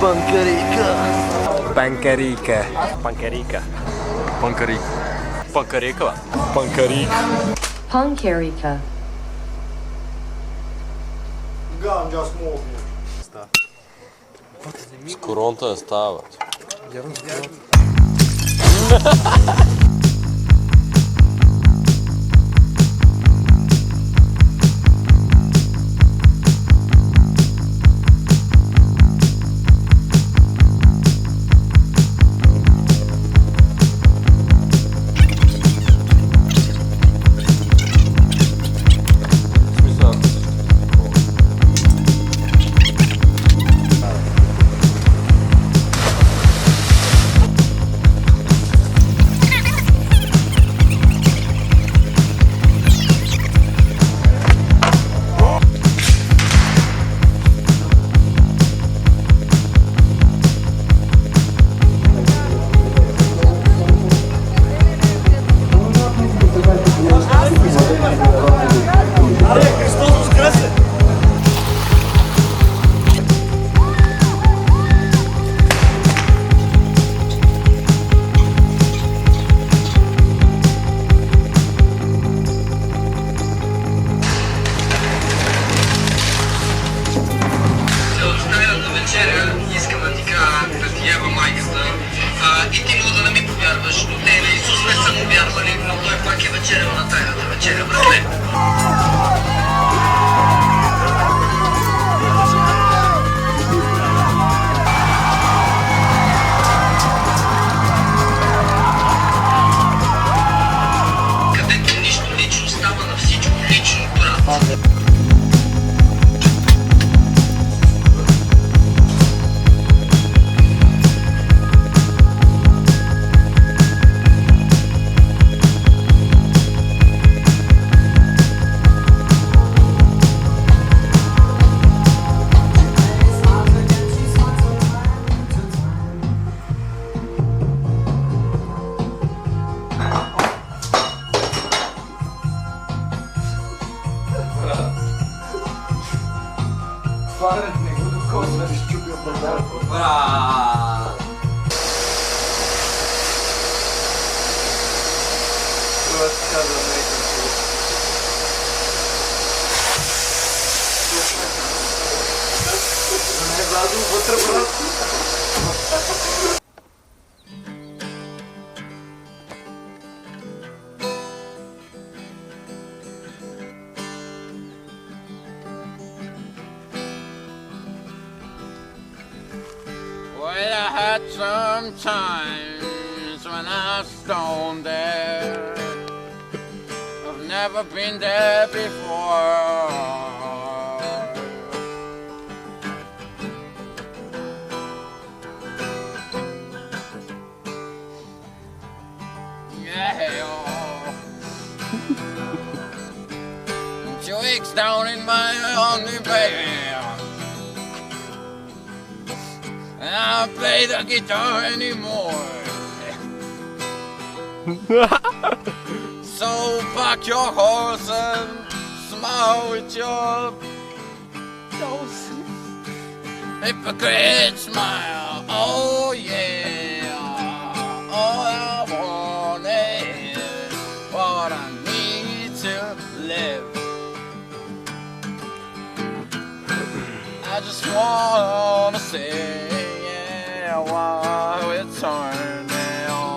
Pancarika. Pancarika. Pancarika. Pancarika. Pancarika. Pancarika. Pancarika. С коронта я стават. Well, I had some times when I was stoned there. I've never been there before. Yeah. 2 weeks down in my only baby. And I don't play the guitar anymore. So pack your horse and smile with your hypocrite smile. Oh yeah, all I want is what I need to live. I just wanna say, yeah, while it's turning on.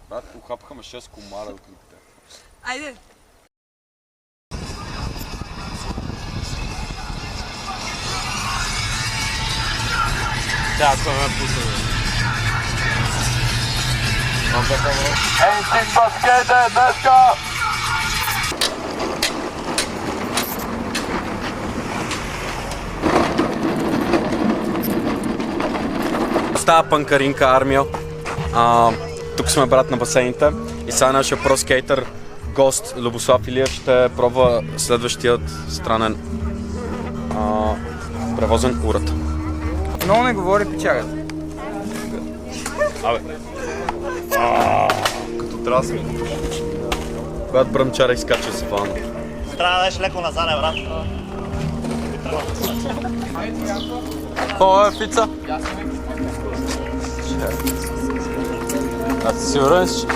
Брат, ухапхаме 6 комара от клипите. Айде! Да, това ме пусна. Ей, си баскете, днеска! Става Панкаринка армия. Тук сме брат на басейните и сега нашия про скейтър гост Любослав Илиев ще пробва следващият странен превозен уред. Много не говори печагата. Абе. Като трасми. Когато бръмчара изкача с вана. Трябва да дадеш леко назад, брат. Какво е пица? А ти сигурен си?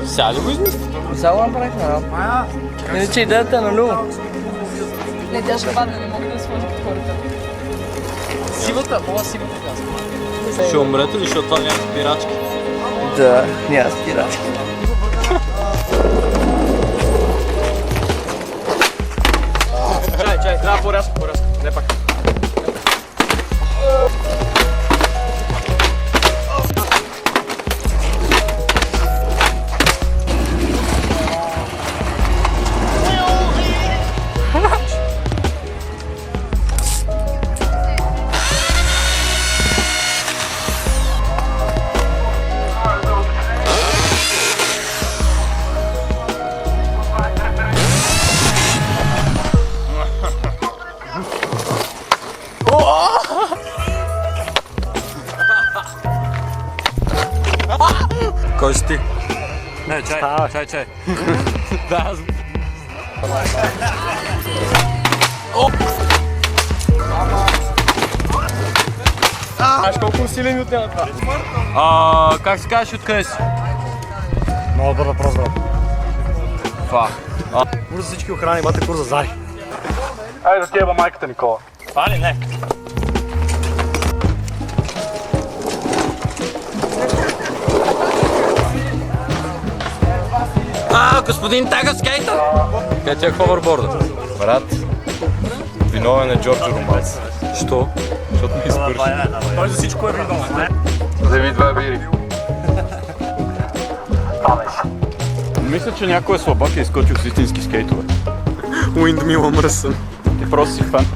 Сега ли го измисли? Сега го направихме, да. Иначе идеята е на Любо. Не, тя ще падне, не мога да сложа под хората. Сивата, по-сивата казва. Ще умрете ли, защото това няма спирачки? Да, няма спирачки. Чай, трябва по-рязко, не пак. Кой си ти? Не, чай. Да, аз... Знаеш колко усилия ми отнема това? Как се казваш, откъде си? Много добър въпрос, брат. Това. Курс за всички охрани, бате курс за Зари. Айде да ти еба майката, Никола. Това ли? Не. Господин Тага скейтър! Къде ти е ховерборда? Брат, виновен е Джорджо Романс. Що? Защото ми изпърши. Той за всичко е виновен. Вземи 2 бири. Мисля, че някой е слабак и е изкочил с истински скейтове. Уиндмила мръсън. Ти просто си фен.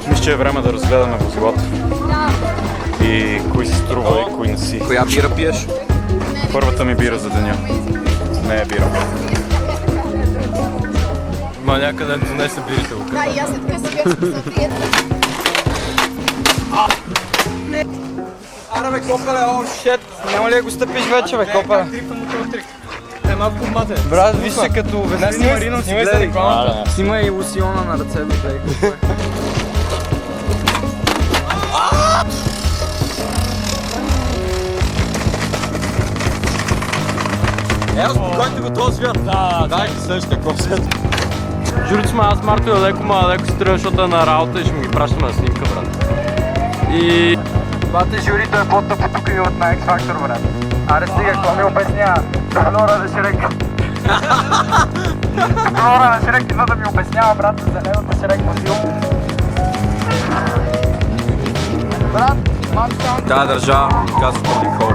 Мисля, че е време да разгледаме возилата. И кои си струва и кои не си. Коя бира пиеш? Първата ми бира за деня. Не е бира. Ма някъде донесе бирите го. Да, и аз се така сега спасатия. Ара бе, Копеле, о, шет. Няма ли да го стъпиш вече, бе, Копеле? Е малко мате. Брат, виж се като веднага Марино си гледай. Снимай и лусиона на ръцете, бе. Еро, спокойте го този свят. Да, дайте следващия кофсет. Журито сме, аз Марто и леко си трябва, защото е на работа и ще ми ги пращаме на снимка, брат. И... Бате, журито е по-тъпо тук и от на X-Factor, брат. Аре стига, какво ми обяснява? Флора да Шрек. Флора да Шрек идва да ми обяснява, брат, за зелената Шрек мозил. Брат, малко само... Тая държава казва Тони Хоуп.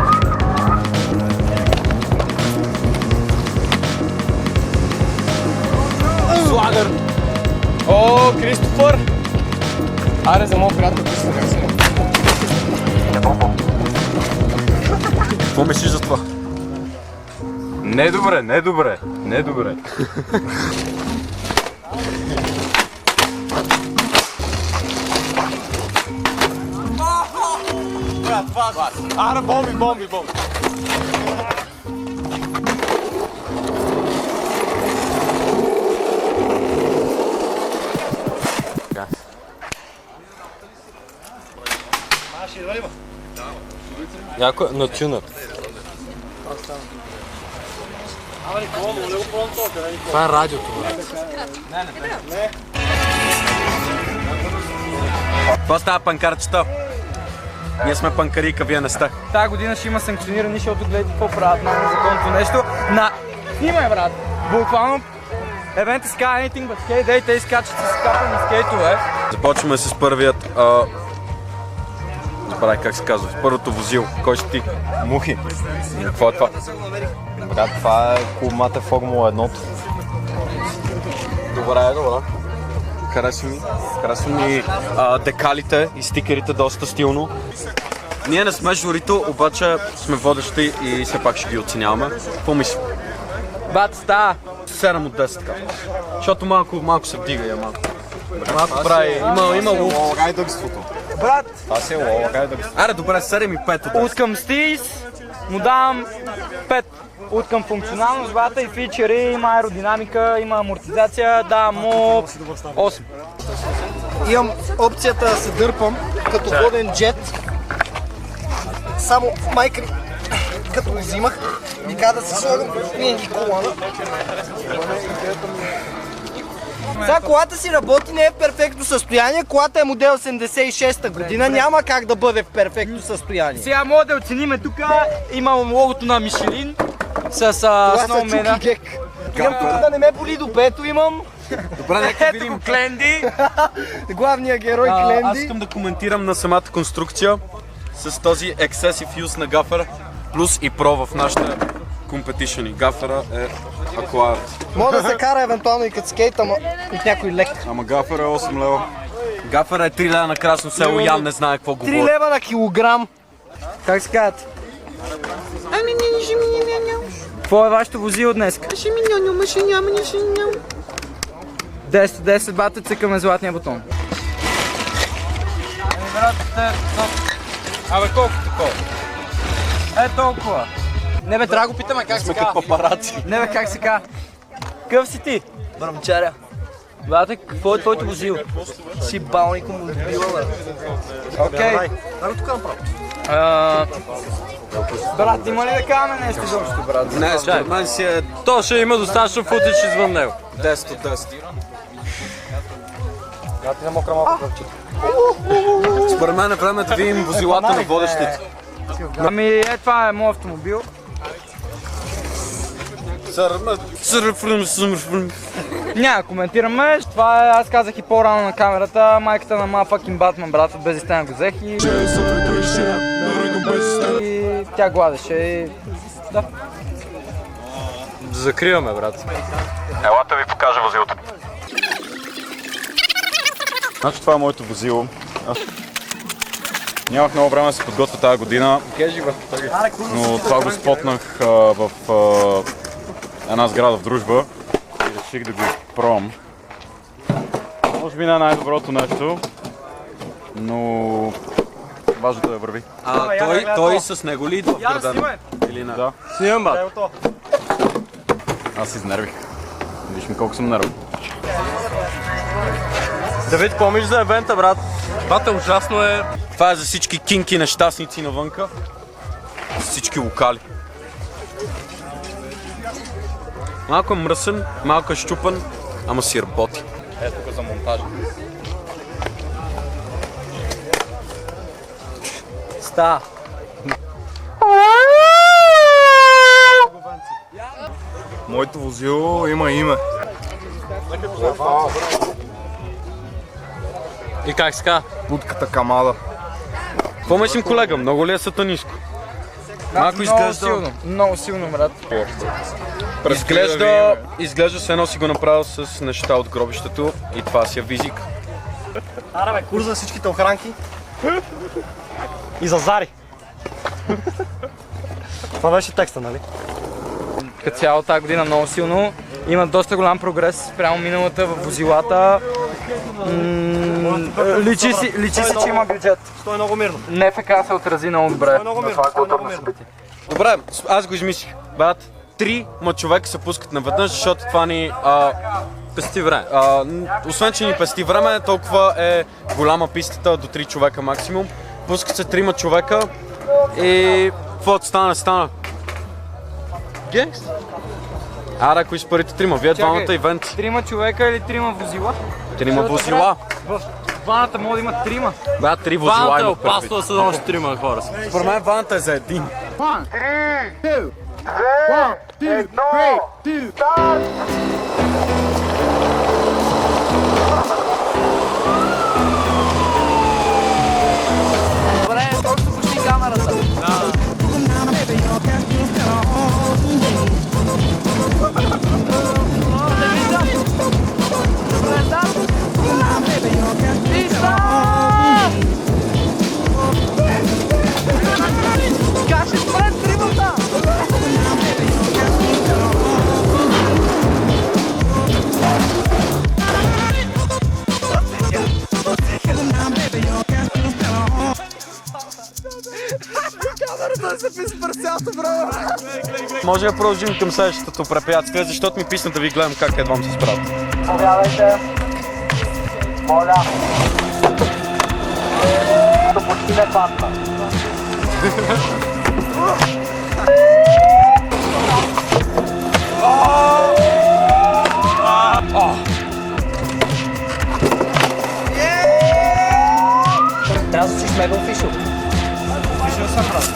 Слагър! О, Кристофър! Аре, за моят приятел Кристофър се. Какво мислиш за това? Не добре. Ара, бомби. Някой на тюнър. Това е радиото. Това става панкарчета. Ние сме панкарика, вие не сте. Тая година ще има санкционирани, защото гледайте какво правят на незаконното нещо. Снимай, брат! Буквално Event is anything but skate day, те изкачат с капани скейтове. Започваме с първият забравих как се казва. Първото возило. Кой си ти? Мухи. И какво е това? Брат, това е клубмата Формула 1. Добре. Харесва ми декалите и стикерите доста стилно. Ние не сме журито, обаче сме водещи и все пак ще ги оценяваме. Какво мислиш? Бат, става. 7 от 10 така. Защото малко се вдига я малко. Малко прави, има лук. Логайдъгството. Брат, Това си е логайдъгството. Аре, добре, 7 и 5 от 10. от към стилс му давам 5. От към функционалност, бата, и фичери, има аеродинамика, има амортизация, давам му 8. Имам опцията да се дърпам като воден джет. Само майка ми, като го взимах, ми каза да се слагам винаги колана. Сега колата си работи, не е в перфектно състояние. Колата е модел 86-та година, няма как да бъде в перфектно състояние. Сега мога да оценим тук, имам логото на Мишелин с Това са сноумена. чуки гек. Имам тук да не ме боли до пето, имам Добре, нека видим Кленди. главния герой Аз Кленди. искам да коментирам на самата конструкция с този excessive use на гафера, плюс и про в нашите компетишъни. Гафера е акуарът. Мога да се кара евентуално и като скейт, ама от някой лек. Ама гафер е 8 лева. Гафера е 3 лева на Красно село, Ян не знае какво 3 говори. лева на килограм. Как се казват? Какво е вашето возило днес? 10 бата, цъкаме златния бутон. Абе колко такова? Е толкова. Не бе, трябва да го питаме как се казва. Папараци. Не бе, как се казва. Къв си ти? Брамчаря. Бате, какво е твоето возило? Си балнико му била, бе. Окей. Дай го тук направо. Брат, има ли да казваме нещо изобщо, брат? Не, според мен си е То ще има достатъчно футич извън него. 10 от 10. Според мен е време да видим возилата на водещите. Ами, е, това е моят автомобил. Няма да коментираме, това е, аз казах и по-рано на камерата, майката на Motherfucking Batman, брат, от Безистен го взех и тя гладеше и... Да. Закриваме, брат. Елата ви покажа возилото. Значи това е моето возило. Аз нямах много време да се подготвя тази година, но това го спотнах в една сграда в Дружба и реших да го пробвам. Може би не е най-доброто нещо, но важното е да върви. Той с него ли идва в града? Или не? Да. Снимам, бат. Аз се изнервих. Виж ми колко съм нервен. Давид, помниш за евента, брат? Бата, ужасно е. Това е за всички кинки нещастници навънка. За всички локали. Малко е мръсен, малко е щупан, ама си работи. Ето тук за монтажа. Ста. Моето возило има име. И как се казва? Будката Камала. Какво мислим, колега? Много ли е сатаниско? Малко изглежда... Много силно, брат. Изглежда се едно си го направил с неща от гробището и това си е визик. Аре, бе, курс за всичките охранки. И за Зари. Това беше текста, нали? Като цяло тази година много силно. Има доста голям прогрес спрямо миналата в возилата. Личи си, че има бюджет. Стой много мирно. НФК се отрази много добре Много на мирно, това много културно мирно. събитие. Добре, аз го измислих. Брат, 3 човека се пускат наведнъж, защото това ни Пести време. освен, че ни пести време, толкова е голяма пистата, до 3 човека максимум. Пускат се 3 човека и каквото стана. Генгст. Аре, ако изпарите 3, вие двамата ивент. 3 човека или 3 возила? 3 возила. В ваната може да има 3. Брат, 3 возила Ваната е има опасно да се носи 3 хора. Според мен ваната е за един. Той се писа парцелто, браво! Може да продължим към следващото препятствие, защото ми писна да ви гледам как едвам се справят. Повядайте. Моля. Почти не падна. Трябва да си мега офишъл. Офишъл съм, брат.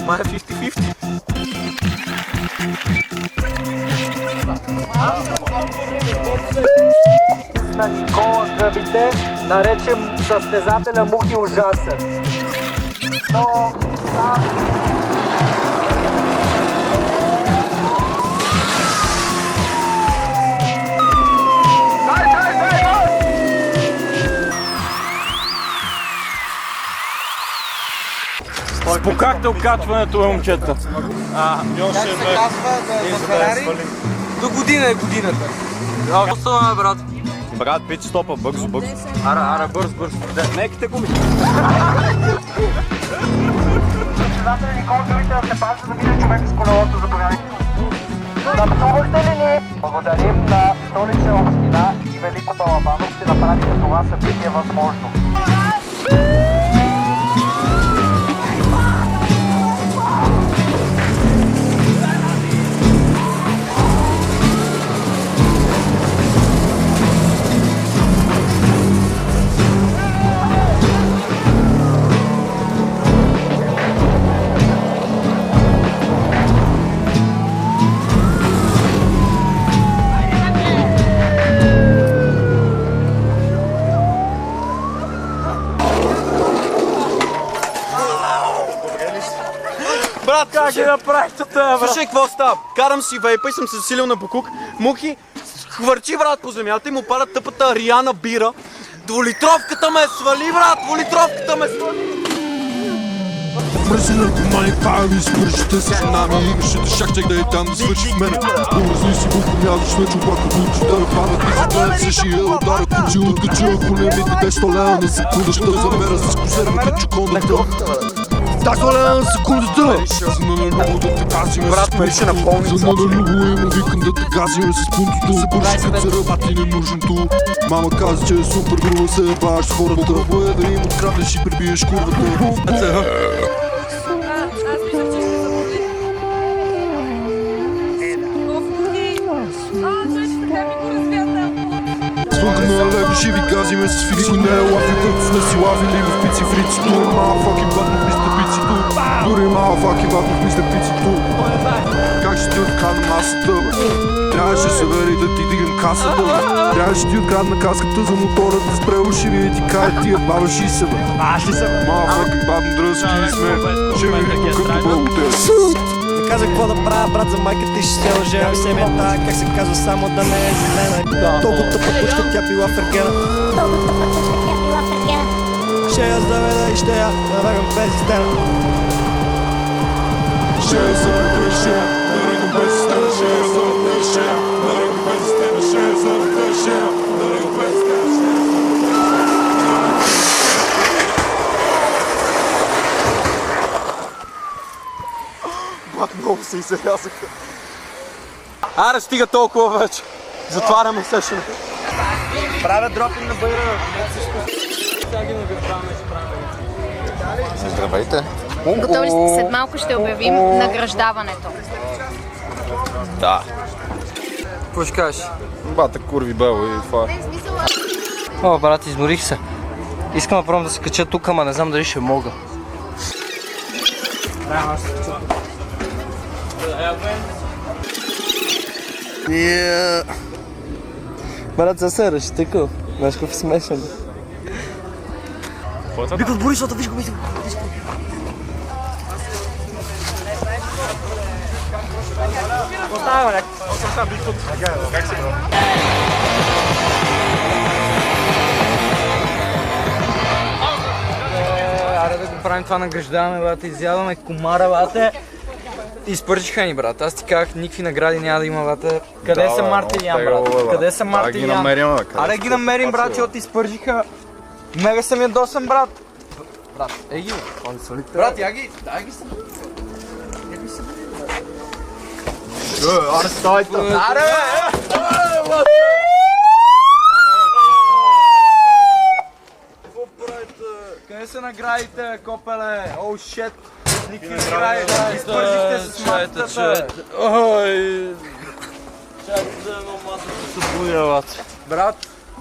Май е 50-50. На Никола Гъбите, наречем състезателя Мухи ужасен. Но... Спокахте окачването, момчета. Как се казва за Ферари? До година е годината. Остава, брат. Брат, пит стопа, бързо. Ара, бърз. Меките гуми. Състезателя Никола Гъбите да се пази да види човек с колелото, заповядайте. Нахтувахте ли ни? Благодарим на Столична община и Велико Балабаново, че направиха това събитие възможно. Брат, как ще направиш това, брат? Слушай, какво става? Карам си вейпа и съм се засилил на букук. Мухи хвърчи, брат, по земята и му пада тъпата Риана бира. Дволитровката ме свали, брат! Дволитровката ме свали! Мръси наркомани, пави, свършите с нами. Имаше да шахчах да е там да свърши в мене. Образни си го помязаш на чубака, бучи да падат и зададем се шия. Удара кучи, откачи, ако не ми даде 100 лева на секунда, ще замера с консервата чукондата. Да, 100 лева на секундата! За на любо да те газиме с пунцото. За на любо има викам да те газиме с пунцото. Бърши като се работи ненужното. Мама каза, че е супер груба, се ебаваш с хората. Боя да им откраднеш и прибиеш курвата. Звънка на лего, живи газиме с филико, не е лафи, като сме си лавили в пици фрици. Дори мала факи батно в мистер пицито. Дори мала факи батно в мистер пицито. Как ще ти открадна масата, бе? Трябваше да се вери да ти дигам касата, бе. Трябваше ти открадна каската за мотора, да спре уши ви и ти каже тия баба ши се, бе. Мала факи батно дръзки и сме. Ще ви видим като бълготе. Не казах какво да правя, брат, за майка ти ще се оженя. Семията, как се казва, само да не е зелена. Толкова тъпа кучка, тя била фергена. Ще я заведа и ще я навегам без стена. Ще я заведа и ще я навегам без стена. Ще я заведа и ще я навегам без стена. Ще я заведа и ще я навегам без стена. Брат, много се изрязаха. Аре, стига толкова вече. Затваряме сешън. Правя дропинг на бъйра. Здравейте. Готови ли сте? След малко ще обявим награждаването. Да. Какво ще кажеш? Бата курви бело и това е. О, брат, изморих се. Искам да пробвам да се кача тук, ама не знам дали ще мога. Брат, за се разтикал. Знаеш какъв е смешен. Биков, Борисовата, виж го, виж го. Остава, бе. Как си, бро? Аре да го правим това награждаваме, бате, изядваме комара, бате. Изпържиха ни, брат. Аз ти казах, никакви награди няма да има, брат. Къде са Марти и Ян, брат? Къде са Марти и Ян? Аре ги намерим, брат, защото изпържиха. Мега съм ядосан, брат. Брат, ги, брат, дай ги събери. Аре, стойте! Аре, къде са наградите, копеле? Оу, шет! Никакви награди, изпържихте с матата. Ой! Чакай да едно масата се будя, брат. Брат,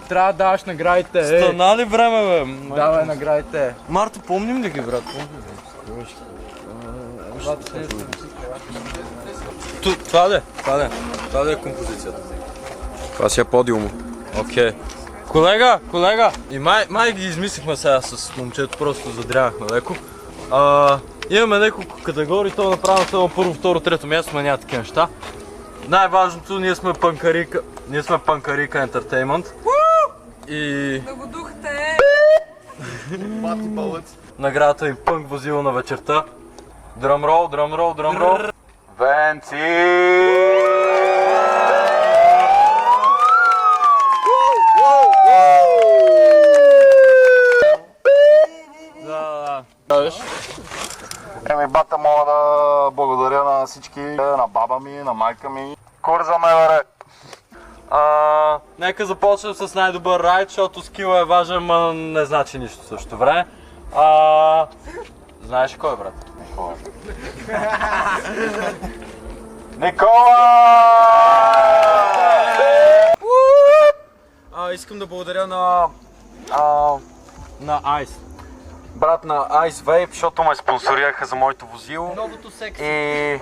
трябва да даваш наградите. Стана ли време, бе? Давай наградите. Марто, помним ли ги, брат? Това да е композицията. Това си е подиума. Окей. Колега! И май ги измислихме сега с момчето, просто задрявахме леко. Имаме няколко категории, то направим само първо, второ, трето място, но няма такива неща. Най-важното, ние сме Панкарика Entertainment. И... Да го духте! Наградата им Пънк возило на вечерта. Дръмрол. Венци! Бата, мога да благодаря на всички, на баба ми, на майка ми. Курза ме, бе! Нека започнем с най-добър райд, защото скила е важен, но не значи нищо в същото време. Знаеш кой е, брат? Никола! Искам да благодаря на Ice. брат на Ice Vape, защото ме спонсорираха за моето возило. Новото секси.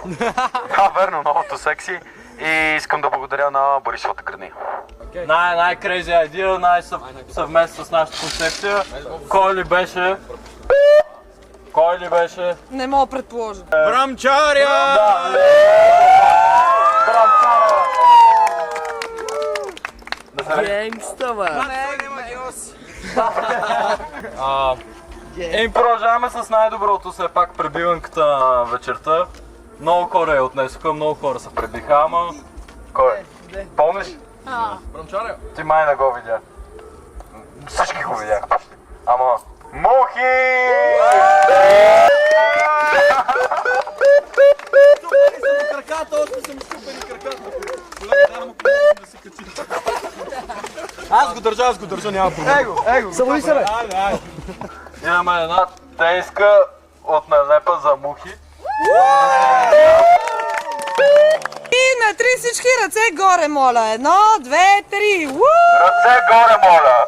Да, верно, новото секси. И искам да благодаря на Борисовата градина. Най-крейзи идея, съвместно с нашата концепция. Кой ли беше? Не мога предположа. Брамчаря! Генгста, бе! Продължаваме с най-доброто, все пак пребиванката на вечерта. Много хора я отнесоха, много хора се пребиха, ама... Кой? Помниш? Брамчаря. Ти май не го видя. Всички го видяха почти. Ама... Мухи! Щупени са му краката, още са му щупени краката. Колега, да му помогнем да се качи. Аз го държа, няма проблем. Его. Събуди се, бе. Имаме една тейска от налепа за мухи. И на три всички ръце горе, моля. 1, 2, 3. Ръце горе, моля!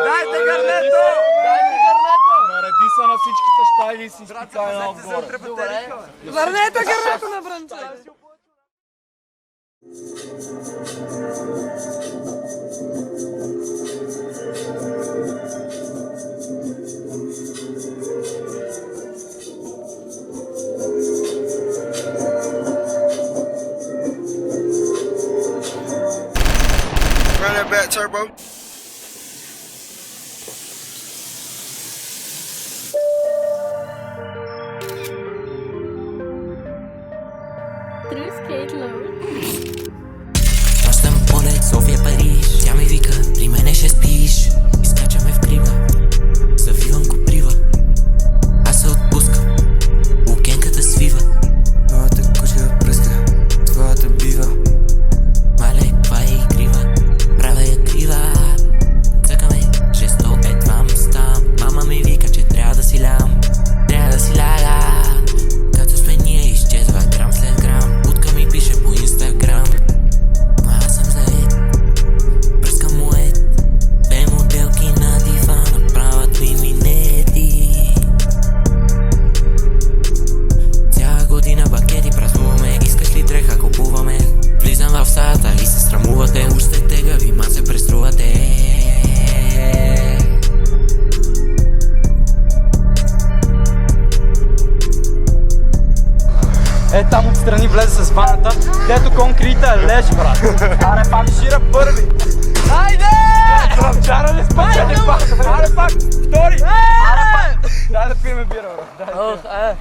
Дайте гърнето! Нареди се на всичките щайли и си специално отгоре. Върнете гърнето на Брамчаря. Run that back, turbo. Stăm Polex, Sofia, Paris. Ea mi vică, primenește spiș. Iscacia-me в крива. Завивам го прива. Аз се отпускам. Лукенката свива. Моята кучка пръска. Твоята бива. Мале, това е игрива. Правя я крива. отстрани влезе с ваната, където конкрита лежи, брат. Аре пак, шира първи. Айде! Чара не спечели пак. Аре пак, втори. Аре пак. Дай да пиеме бира, брат.